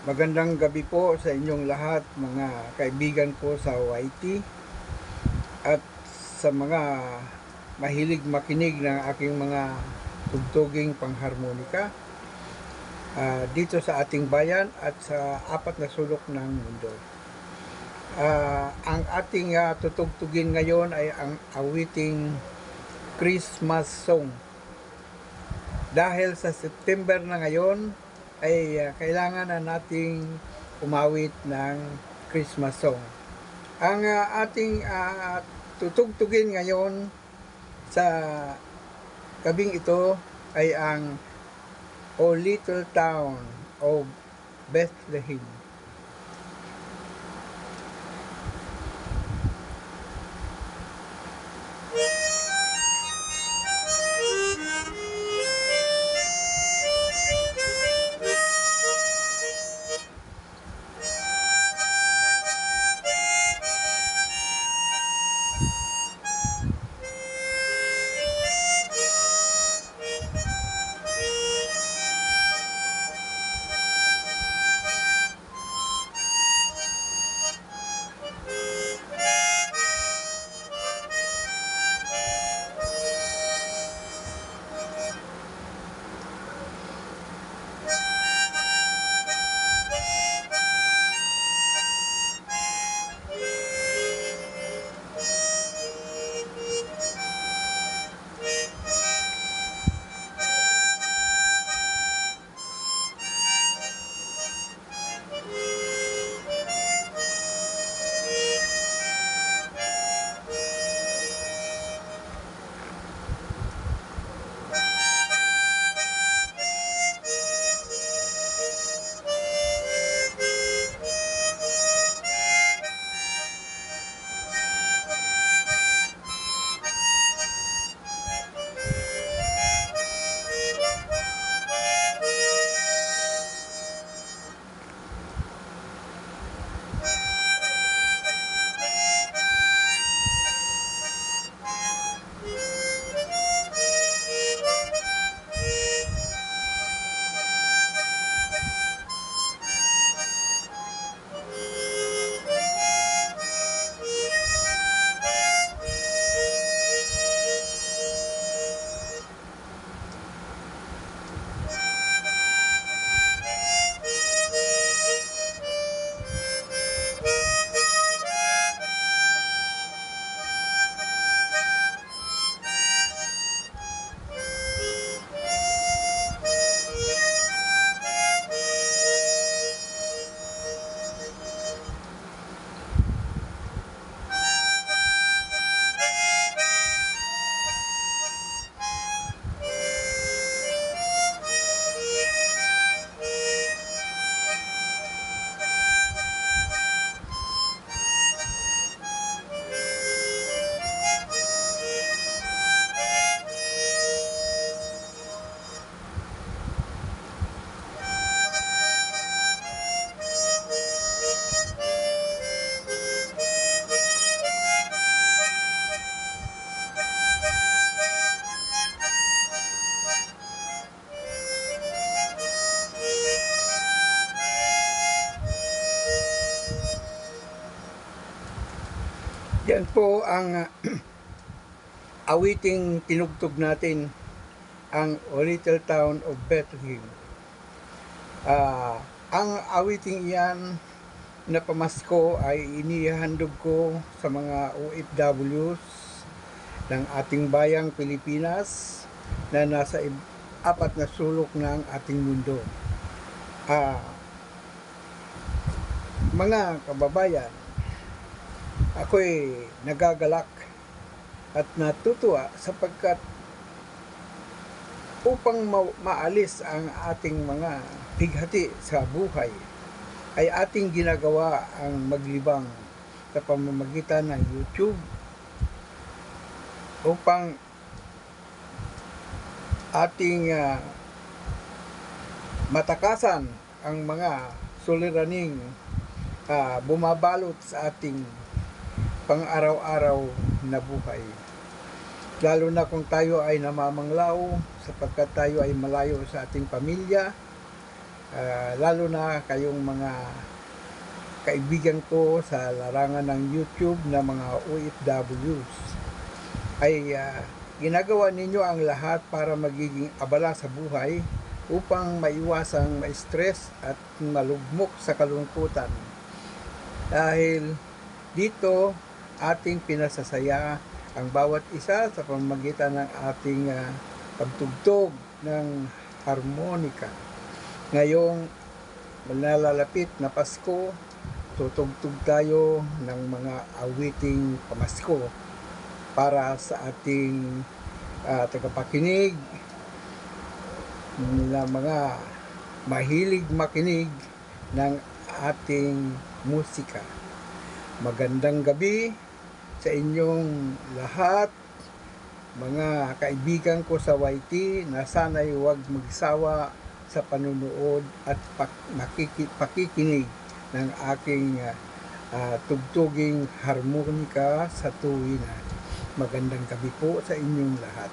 Magandang gabi po sa inyong lahat, mga kaibigan ko sa YT at sa mga mahilig makinig ng aking mga tugtuging pangharmonika dito sa ating bayan at sa apat na sulok ng mundo. Ang ating tutugtugin ngayon ay ang awiting Christmas song. Dahil sa September na ngayon, ay kailangan na nating umawit ng Christmas song. Ang ating tutugtugin ngayon sa gabing ito ay ang O Little Town of Bethlehem. Yan po ang awiting tinugtog natin, ang O Little Town of Bethlehem. Ang awiting iyan na pamasko ay inihandog ko sa mga OFWs ng ating bayang Pilipinas na nasa apat na sulok ng ating mundo. Mga kababayan, ako'y nagagalak at natutuwa sapagkat upang maalis ang ating mga bighati sa buhay ay ating ginagawa ang maglibang sa pamamagitan ng YouTube upang ating matakasan ang mga suliraning bumabalot sa ating pang-araw-araw na buhay. Lalo na kung tayo ay namamanglaw sapagkat tayo ay malayo sa ating pamilya lalo na kayong mga kaibigan ko sa larangan ng YouTube na mga OFWs, ay ginagawa ninyo ang lahat para magiging abala sa buhay upang maiwasang ma-stress at malugmok sa kalungkutan. Dahil dito, ating pinasasaya ang bawat isa sa pamamagitan ng ating pagtugtog ng harmonika. Ngayong nalalapit na Pasko, tutugtog tayo ng mga awiting pamasko para sa ating tagapakinig na mga mahilig makinig ng ating musika. Magandang gabi sa inyong lahat, mga kaibigan ko sa YT, na sana'y huwag magsawa sa panunood at pakikinig ng aking tugtuging harmonika sa tuwina. Magandang gabi po sa inyong lahat.